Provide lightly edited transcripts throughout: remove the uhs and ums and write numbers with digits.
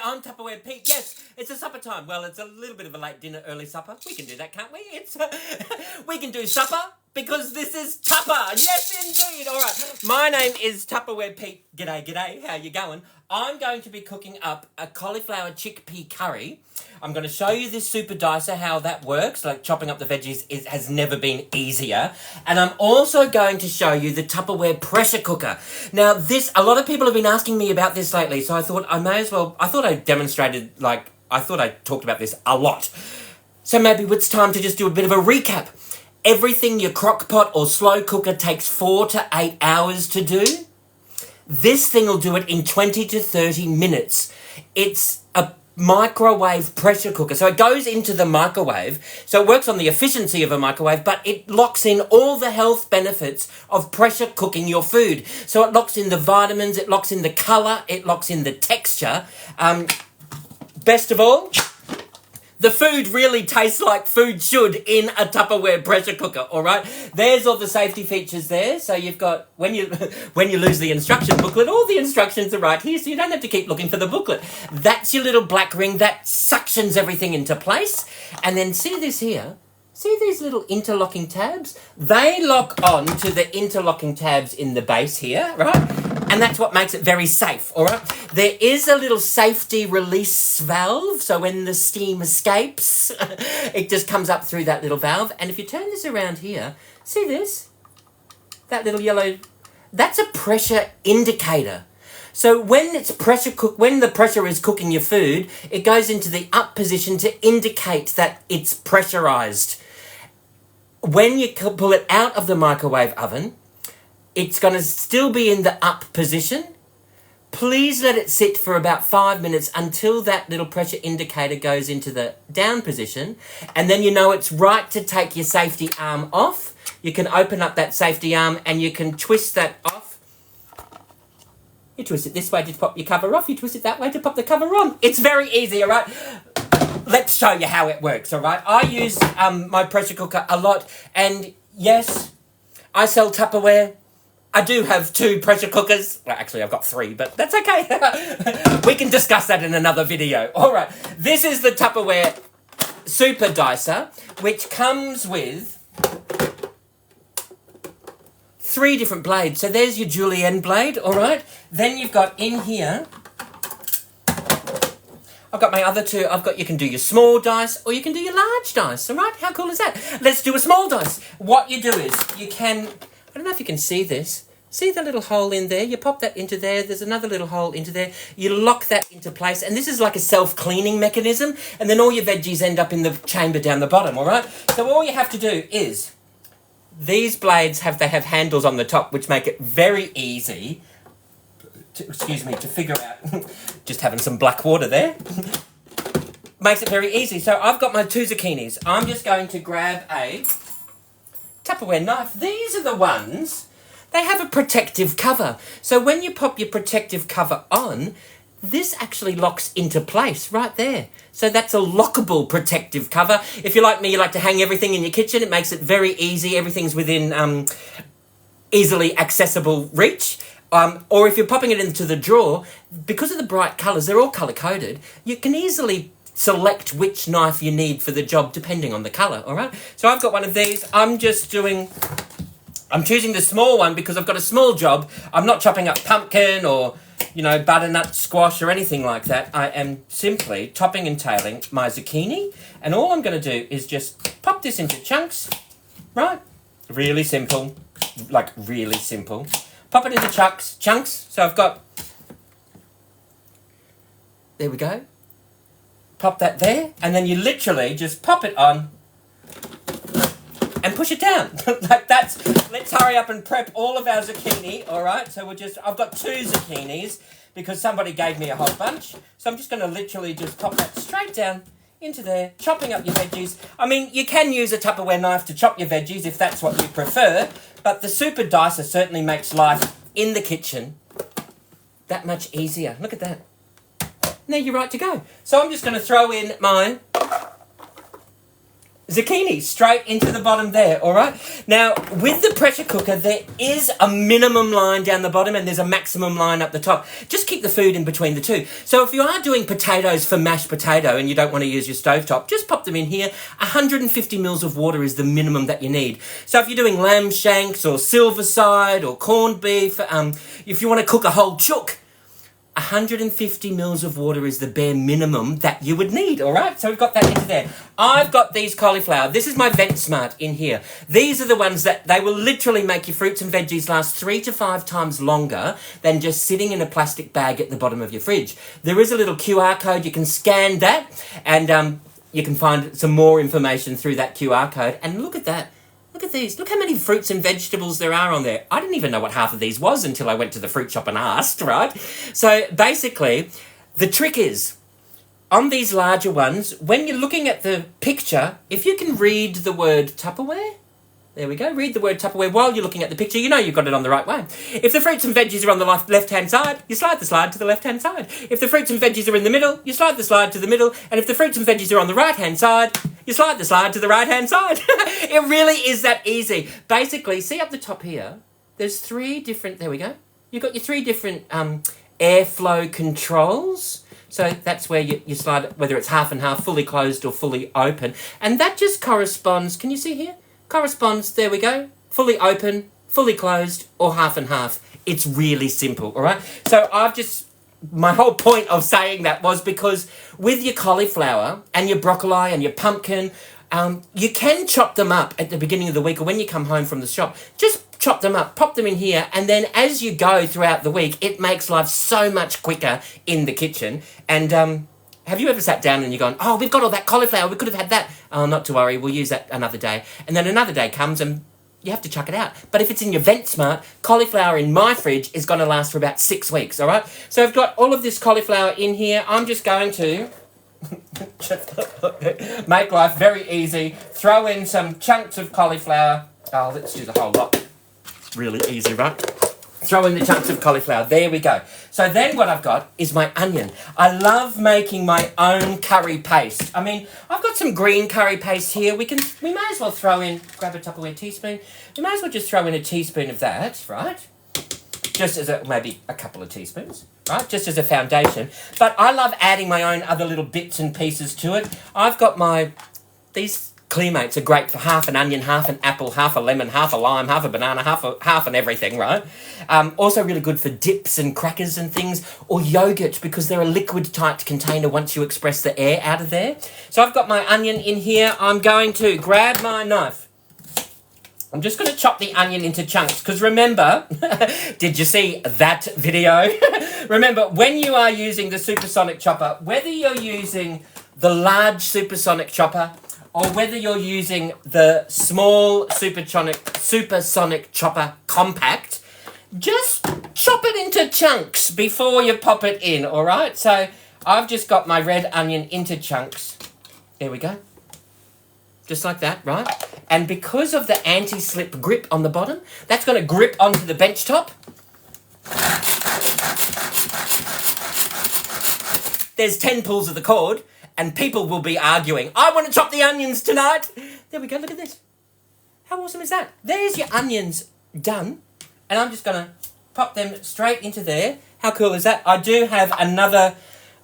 I'm Tupperware Pete. Yes, it's a supper time. Well, it's a little bit of a late dinner, early supper. We can do that, can't we? We can do supper because this is Tupper. Yes, indeed. All right. My name is Tupperware Pete. G'day, g'day. How you going? I'm going to be cooking up a cauliflower chickpea curry. I'm going to show you this super dicer, how that works. Like chopping up the veggies has never been easier. And I'm also going to show you the Tupperware pressure cooker. Now a lot of people have been asking me about this lately, so I thought I talked about this a lot. So maybe it's time to just do a bit of a recap. Everything your crock pot or slow cooker takes 4 to 8 hours to do, this thing will do it in 20 to 30 minutes. It's a microwave pressure cooker. So it goes into the microwave. So it works on the efficiency of a microwave, but it locks in all the health benefits of pressure cooking your food. So it locks in the vitamins, it locks in the colour, it locks in the texture. Best of all, the food really tastes like food should in a Tupperware pressure cooker, all right? There's all the safety features there. So you've got, when you lose the instruction booklet, all the instructions are right here, so you don't have to keep looking for the booklet. That's your little black ring that suctions everything into place. And then see this here? See these little interlocking tabs? They lock on to the interlocking tabs in the base here, right? And that's what makes it very safe, all right? There is a little safety release valve, so when the steam escapes, it just comes up through that little valve. And if you turn this around here, see this? That little yellow, that's a pressure indicator. So when when the pressure is cooking your food, it goes into the up position to indicate that it's pressurized. When you pull it out of the microwave oven, it's going to still be in the up position. Please let it sit for about 5 minutes until that little pressure indicator goes into the down position. And then you know it's right to take your safety arm off. You can open up that safety arm and you can twist that off. You twist it this way to pop your cover off. You twist it that way to pop the cover on. It's very easy, all right? Let's show you how it works, all right? I use my pressure cooker a lot. And yes, I sell Tupperware. I do have 2 pressure cookers. Well, actually, I've got 3, but that's okay. We can discuss that in another video. All right. This is the Tupperware Super Dicer, which comes with 3 different blades. So there's your julienne blade, all right? Then you've got in here, I've got my other 2. You can do your small dice or you can do your large dice, all right? How cool is that? Let's do a small dice. What you do is you can... I don't know if you can see this. See the little hole in there? You pop that into there. There's another little hole into there. You lock that into place. And this is like a self-cleaning mechanism. And then all your veggies end up in the chamber down the bottom, all right? So all you have to do is, these blades have handles on the top, which make it very easy to figure out. Just having some black water there. Makes it very easy. So I've got my 2 zucchinis. I'm just going to grab a Tupperware knife. These are the ones, they have a protective cover. So when you pop your protective cover on, this actually locks into place right there. So that's a lockable protective cover. If you're like me, you like to hang everything in your kitchen. It makes it very easy. Everything's within easily accessible reach. Or if you're popping it into the drawer, because of the bright colours, they're all colour-coded, you can easily select which knife you need for the job depending on the colour, all right? So I've got one of these. I'm choosing the small one because I've got a small job. I'm not chopping up pumpkin or, butternut squash or anything like that. I am simply topping and tailing my zucchini, and all I'm going to do is just pop this into chunks, right? Really simple, really simple. Pop it into chunks. So I've got, there we go. Pop that there, and then you literally just pop it on and push it down. Let's hurry up and prep all of our zucchini, all right? So I've got 2 zucchinis because somebody gave me a whole bunch. So I'm just going to literally just pop that straight down into there, chopping up your veggies. I mean, you can use a Tupperware knife to chop your veggies if that's what you prefer, but the Super Dicer certainly makes life in the kitchen that much easier. Look at that. Now you're right to go. So I'm just going to throw in my Zucchini straight into the bottom there, all right? Now, with the pressure cooker, there is a minimum line down the bottom and there's a maximum line up the top. Just keep the food in between the two. So if you are doing potatoes for mashed potato and you don't want to use your stovetop, just pop them in here. 150 mils of water is the minimum that you need. So if you're doing lamb shanks or silverside or corned beef, if you want to cook a whole chook, 150 mils of water is the bare minimum that you would need, all right? So we've got that into there. I've got these cauliflower. This is my Vent Smart in here. These are the ones that they will literally make your fruits and veggies last 3 to 5 times longer than just sitting in a plastic bag at the bottom of your fridge. There is a little QR code. You can scan that and you can find some more information through that QR code. And look at that. Look at these. Look how many fruits and vegetables there are on there. I didn't even know what half of these was until I went to the fruit shop and asked, right? So basically, the trick is, on these larger ones, when you're looking at the picture, if you can read the word Tupperware, there we go, read the word Tupperware while you're looking at the picture, you know you've got it on the right way. If the fruits and veggies are on the left-hand side, you slide the slide to the left-hand side. If the fruits and veggies are in the middle, you slide the slide to the middle. And if the fruits and veggies are on the right-hand side, you slide the slide to the right-hand side. It really is that easy. Basically, see up the top here, there's 3 different, there we go. You've got your 3 different airflow controls. So that's where you slide, whether it's half and half, fully closed or fully open. And that just corresponds, can you see here? Corresponds, there we go, fully open, fully closed, or half and half. It's really simple, all right? So my whole point of saying that was because with your cauliflower and your broccoli and your pumpkin, you can chop them up at the beginning of the week or when you come home from the shop. Just chop them up, pop them in here, and then as you go throughout the week, it makes life so much quicker in the kitchen. And have you ever sat down and you're going, oh, we've got all that cauliflower, we could have had that. Oh, not to worry, we'll use that another day. And then another day comes and you have to chuck it out. But if it's in your Vent Smart, cauliflower in my fridge is going to last for about 6 weeks, all right? So I've got all of this cauliflower in here. I'm just going to make life very easy. Throw in some chunks of cauliflower. Oh, let's do the whole lot. It's really easy, right? Throw in the chunks of cauliflower. There we go. So then what I've got is my onion. I love making my own curry paste. I mean, I've got some green curry paste here. We may as well throw in, grab a Tupperware teaspoon. We may as well just throw in a teaspoon of that, right? Just as maybe a couple of teaspoons, right? Just as a foundation. But I love adding my own other little bits and pieces to it. I've got these Clearmates are great for half an onion, half an apple, half a lemon, half a lime, half a banana, half an everything, right? Also really good for dips and crackers and things, or yogurt, because they're a liquid-type container once you express the air out of there. So I've got my onion in here. I'm going to grab my knife. I'm just going to chop the onion into chunks, because remember, did you see that video? Remember, when you are using the supersonic chopper, whether you're using the large supersonic chopper or whether you're using the small supersonic chopper compact, just chop it into chunks before you pop it in, all right? So I've just got my red onion into chunks. There we go. Just like that, right? And because of the anti-slip grip on the bottom, that's going to grip onto the bench top. There's 10 pulls of the cord, and people will be arguing, I want to chop the onions tonight. There we go, look at this. How awesome is that? There's your onions done, and I'm just going to pop them straight into there. How cool is that? I do have another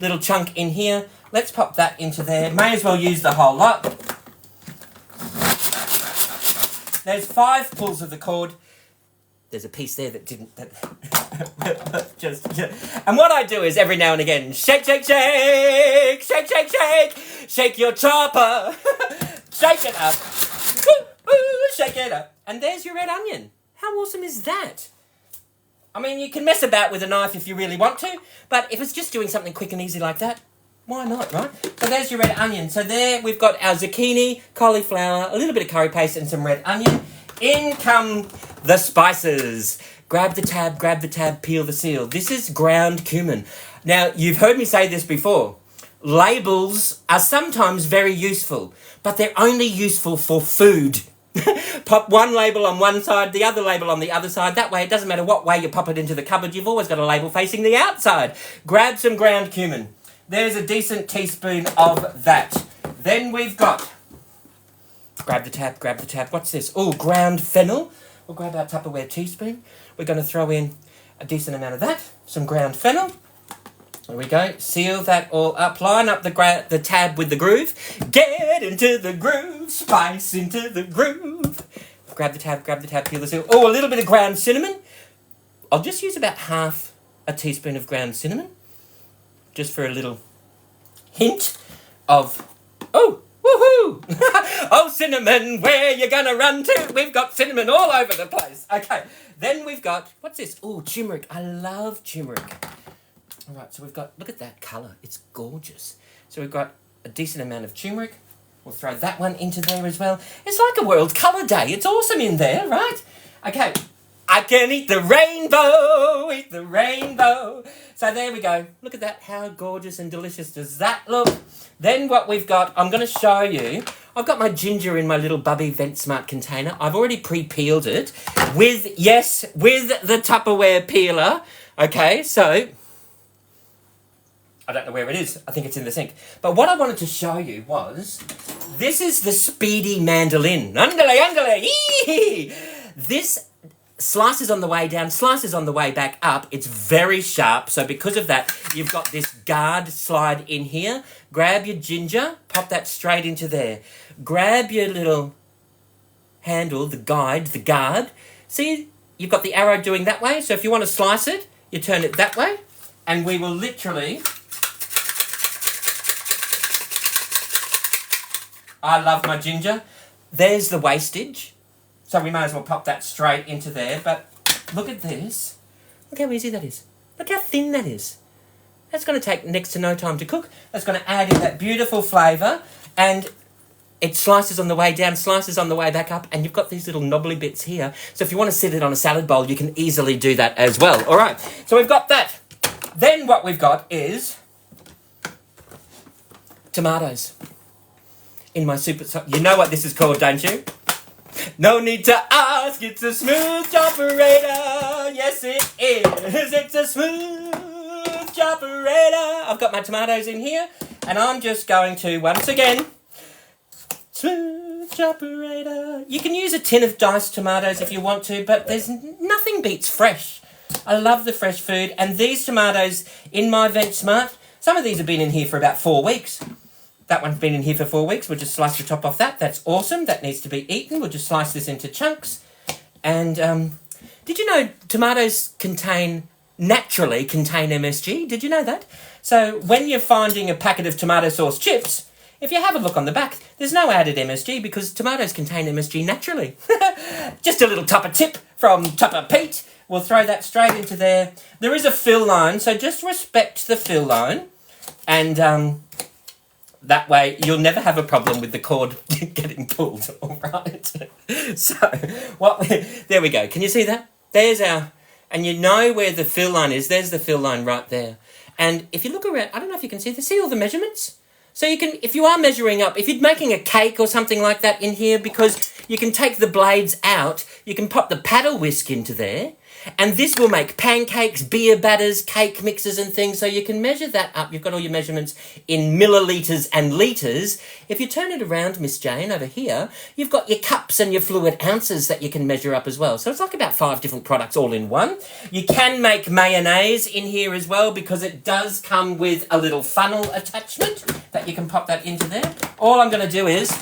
little chunk in here. Let's pop that into there. May as well use the whole lot. There's 5 pulls of the cord. There's a piece there that didn't. And what I do is every now and again, shake, shake, shake, shake, shake, shake, shake your chopper, shake it up, shake it up, and there's your red onion. How awesome is that? I mean, you can mess about with a knife if you really want to, but if it's just doing something quick and easy like that, why not, right? So there's your red onion. So there we've got our zucchini, cauliflower, a little bit of curry paste and some red onion. In come the spices. Grab the tab, peel the seal. This is ground cumin. Now, you've heard me say this before. Labels are sometimes very useful, but they're only useful for food. Pop one label on one side, the other label on the other side. That way, it doesn't matter what way you pop it into the cupboard, you've always got a label facing the outside. Grab some ground cumin. There's a decent teaspoon of that. Then we've got Grab the tab, grab the tab. What's this? Oh, ground fennel. We'll grab our Tupperware teaspoon. We're going to throw in a decent amount of that. Some ground fennel. There we go. Seal that all up. Line up the tab with the groove. Get into the groove. Spice into the groove. Grab the tab, peel the seal. Oh, a little bit of ground cinnamon. I'll just use about half a teaspoon of ground cinnamon. Just for a little hint of... Oh, woohoo! Oh, cinnamon, where you gonna run to? We've got cinnamon all over the place. Okay, then we've got... What's this? Oh, turmeric. I love turmeric. All right, so we've got, look at that colour. It's gorgeous. So we've got a decent amount of turmeric. We'll throw that one into there as well. It's like a World Colour Day. It's awesome in there, right? Okay, I can eat the rainbow, eat the rainbow. So there we go. Look at that. How gorgeous and delicious does that look? Then what we've got, I'm going to show you. I've got my ginger in my little Bubby Vent Smart container. I've already pre-peeled it with the Tupperware peeler. Okay, so... I don't know where it is. I think it's in the sink. But what I wanted to show you was, this is the speedy mandolin. Andale, andale, this slices on the way down, slices on the way back up. It's very sharp. So because of that, you've got this guard slide in here. Grab your ginger, pop that straight into there. Grab your little handle, the guard. See, you've got the arrow doing that way. So if you want to slice it, you turn it that way. And we will literally... I love my ginger. There's the wastage. So we may as well pop that straight into there. But look at this. Look how easy that is. Look how thin that is. That's going to take next to no time to cook. That's going to add in that beautiful flavour. And it slices on the way down, slices on the way back up. And you've got these little knobbly bits here. So if you want to sit it on a salad bowl, you can easily do that as well. All right. So we've got that. Then what we've got is tomatoes. In my super... You know what this is called, don't you? No need to ask, it's a smooth operator. Yes, it is. It's a smooth operator. I've got my tomatoes in here, and I'm just going to, once again, smooth operator. You can use a tin of diced tomatoes if you want to, but there's nothing beats fresh. I love the fresh food, and these tomatoes in my Vent Smart, some of these have been in here for about 4 weeks. That one's been in here for 4 weeks. We'll just slice the top off that. That's awesome. That needs to be eaten. We'll just slice this into chunks. And did you know tomatoes naturally contain MSG? Did you know that? So when you're finding a packet of tomato sauce chips, if you have a look on the back, there's no added MSG because tomatoes contain MSG naturally. Just a little Tupper tip from Tupper Pete. We'll throw that straight into there. There is a fill line, so just respect the fill line. And... that way, you'll never have a problem with the cord getting pulled, all right? So, there we go. Can you see that? There's our... And you know where the fill line is. There's the fill line right there. And if you look around, I don't know if you can see all the measurements? So you can, if you are measuring up, if you're making a cake or something like that in here, because you can take the blades out, you can pop the paddle whisk into there, and this will make pancakes, beer batters, cake mixes and things, so you can measure that up. You've got all your measurements in millilitres and litres. If you turn it around, Miss Jane, over here, you've got your cups and your fluid ounces that you can measure up as well. So it's like about 5 different products all in one. You can make mayonnaise in here as well because it does come with a little funnel attachment that you can pop that into there. All I'm going to do is...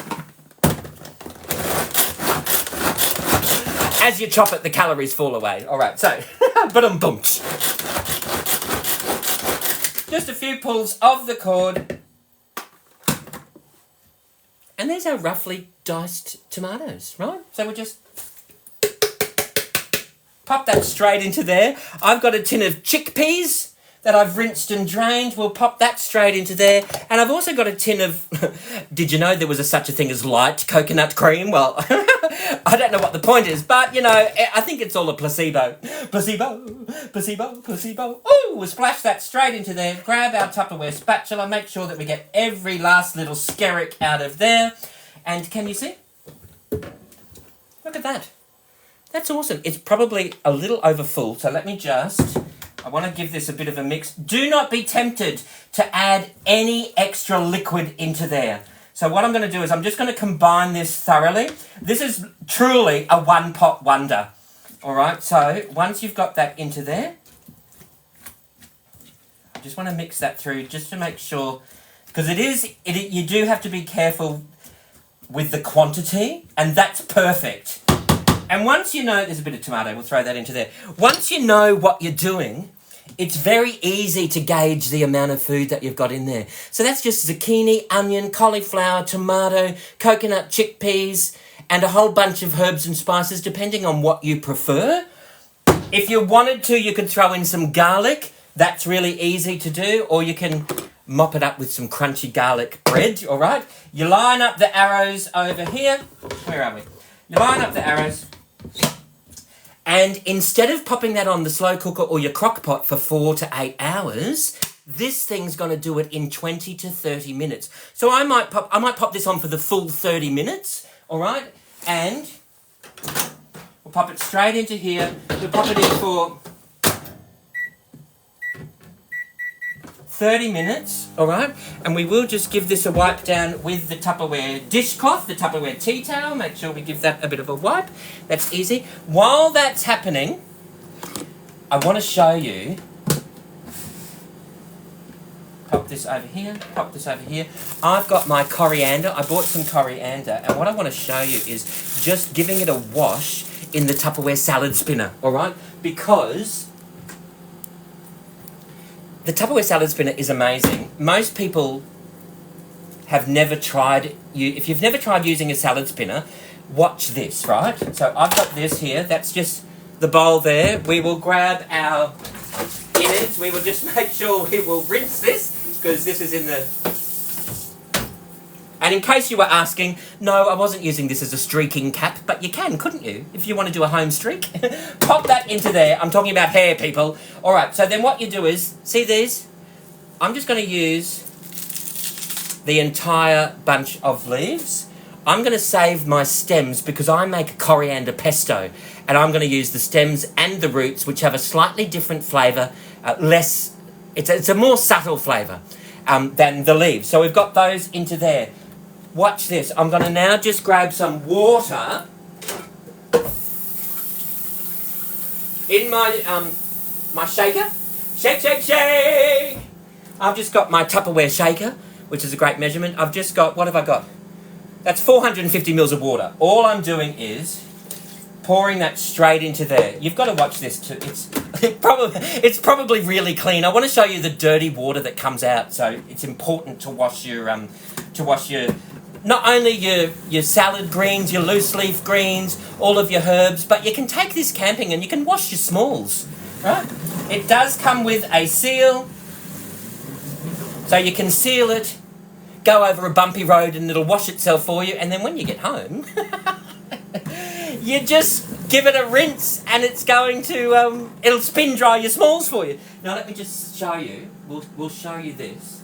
as you chop it, the calories fall away. All right, so, ba-dum-bum. Just a few pulls of the cord. And there's our roughly diced tomatoes, right? So we'll just pop that straight into there. I've got a tin of chickpeas that I've rinsed and drained. We'll pop that straight into there. And I've also got a tin of... Did you know there was such a thing as light coconut cream? Well, I don't know what the point is, but, you know, I think it's all a placebo. Placebo, placebo, placebo. Ooh, we'll splash that straight into there. Grab our Tupperware spatula. Make sure that we get every last little skerrick out of there. And can you see? Look at that. That's awesome. It's probably a little over full, so let me just... I want to give this a bit of a mix. Do not be tempted to add any extra liquid into there. So what I'm going to do is I'm just going to combine this thoroughly. This is truly a one-pot wonder. All right, so once you've got that into there, I just want to mix that through just to make sure, because you do have to be careful with the quantity, and that's perfect. And once you know, there's a bit of tomato, we'll throw that into there. Once you know what you're doing, it's very easy to gauge the amount of food that you've got in there. So that's just zucchini, onion, cauliflower, tomato, coconut, chickpeas, and a whole bunch of herbs and spices, depending on what you prefer. If you wanted to, you could throw in some garlic. That's really easy to do. Or you can mop it up with some crunchy garlic bread, all right? You line up the arrows over here. Where are we? You line up the arrows. And instead of popping that on the slow cooker or your crock pot for 4 to 8 hours, this thing's going to do it in 20 to 30 minutes. So I might pop this on for the full 30 minutes, all right? And we'll pop it straight into here. We'll pop it in for 30 minutes, all right? And we will just give this a wipe down with the Tupperware dishcloth, the Tupperware tea towel. Make sure we give that a bit of a wipe. That's easy. While that's happening, I want to show you. Pop this over here, pop this over here. I've got my coriander. I bought some coriander, and what I want to show you is just giving it a wash in the Tupperware salad spinner, all right? Because the Tupperware salad spinner is amazing. Most people have never tried, if you've never tried using a salad spinner, watch this, right? So I've got this here. That's just the bowl there. We will grab our innards. We will just make sure we will rinse this, because this is in the... And in case you were asking, no, I wasn't using this as a streaking cap, but you can, couldn't you? If you want to do a home streak. Pop that into there. I'm talking about hair, people. All right, so then what you do is, see these? I'm just going to use the entire bunch of leaves. I'm going to save my stems because I make a coriander pesto, and I'm going to use the stems and the roots, which have a slightly different flavour, it's a more subtle flavour than the leaves. So we've got those into there. Watch this. I'm going to now just grab some water in my my shaker. Shake, shake, shake. I've just got my Tupperware shaker, which is a great measurement. I've just got, what have I got? That's 450 mils of water. All I'm doing is pouring that straight into there. You've got to watch this too. It's probably really clean. I want to show you the dirty water that comes out. So it's important to wash your not only your salad greens, your loose leaf greens, all of your herbs, but you can take this camping and you can wash your smalls, right? It does come with a seal, so you can seal it, go over a bumpy road and it'll wash itself for you, and then when you get home, you just give it a rinse and it's going to, it'll spin dry your smalls for you. Now let me just show you, we'll show you this.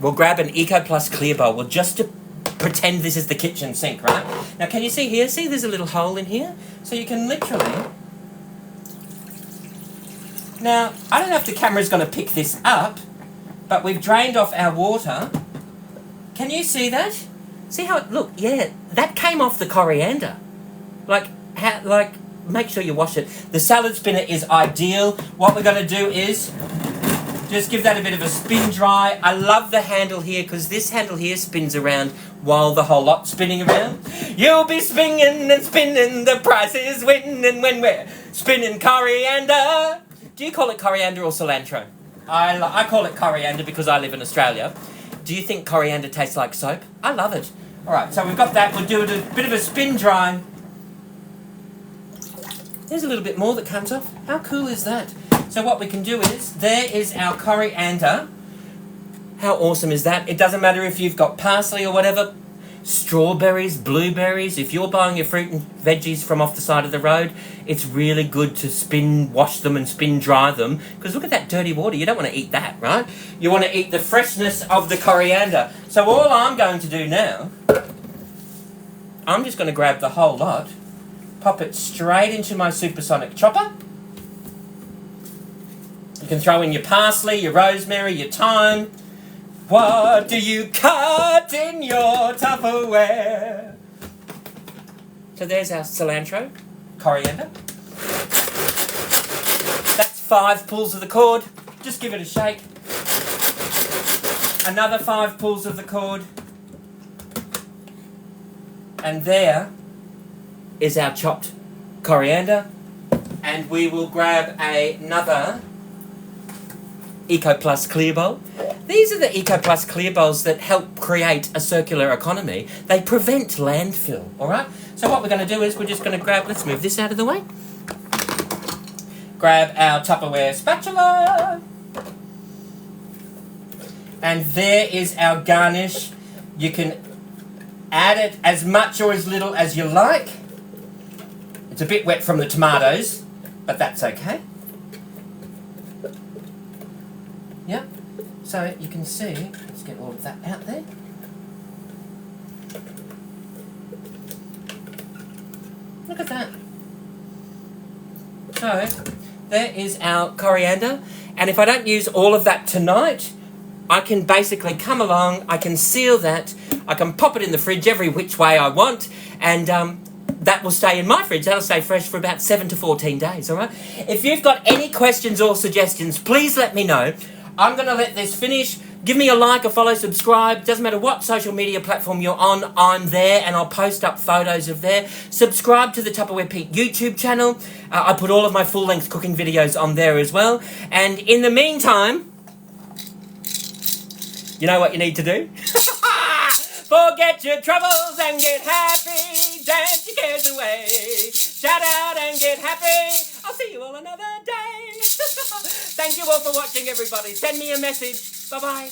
We'll grab an Eco Plus clear bowl. We'll just to pretend this is the kitchen sink, right? Now, can you see here? See, there's a little hole in here? So you can literally... Now, I don't know if the camera's going to pick this up, but we've drained off our water. Can you see that? See how it... Look, yeah, that came off the coriander. Make sure you wash it. The salad spinner is ideal. What we're going to do is... just give that a bit of a spin dry. I love the handle here because this handle here spins around while the whole lot's spinning around. You'll be spinning and spinning, the price is winning when we're spinning coriander. Do you call it coriander or cilantro? I call it coriander because I live in Australia. Do you think coriander tastes like soap? I love it. All right, so we've got that. We'll do a bit of a spin dry. There's a little bit more that comes off. How cool is that? So what we can do is, there is our coriander. How awesome is that? It doesn't matter if you've got parsley or whatever, strawberries, blueberries. If you're buying your fruit and veggies from off the side of the road, it's really good to wash them and spin dry them. Because look at that dirty water. You don't want to eat that, right? You want to eat the freshness of the coriander. So all I'm going to do now, I'm just going to grab the whole lot, pop it straight into my supersonic chopper. You can throw in your parsley, your rosemary, your thyme, What do you cut in your Tupperware? So there's our cilantro, coriander. That's 5 pulls of the cord. Just give it a shake. Another 5 pulls of the cord. And there is our chopped coriander. And we will grab another Eco Plus clear bowl. These are the Eco Plus clear bowls that help create a circular economy. They prevent landfill, alright? So what we're going to do is we're just going to grab, let's move this out of the way. Grab our Tupperware spatula. And there is our garnish. You can add it as much or as little as you like. It's a bit wet from the tomatoes, but that's okay. Yep. So you can see, let's get all of that out there. Look at that. So there is our coriander, and if I don't use all of that tonight, I can basically come along, I can seal that, I can pop it in the fridge every which way I want, and that will stay in my fridge. That'll stay fresh for about 7 to 14 days, all right? If you've got any questions or suggestions, please let me know. I'm going to let this finish. Give me a like, a follow, subscribe. Doesn't matter what social media platform you're on, I'm there, and I'll post up photos of there. Subscribe to the Tupperware Pete YouTube channel. I put all of my full-length cooking videos on there as well. And in the meantime, you know what you need to do? Forget your troubles and get happy. Dance your cares away. Shout out and get happy. I'll see you all another day. Thank you all for watching, everybody. Send me a message. Bye-bye.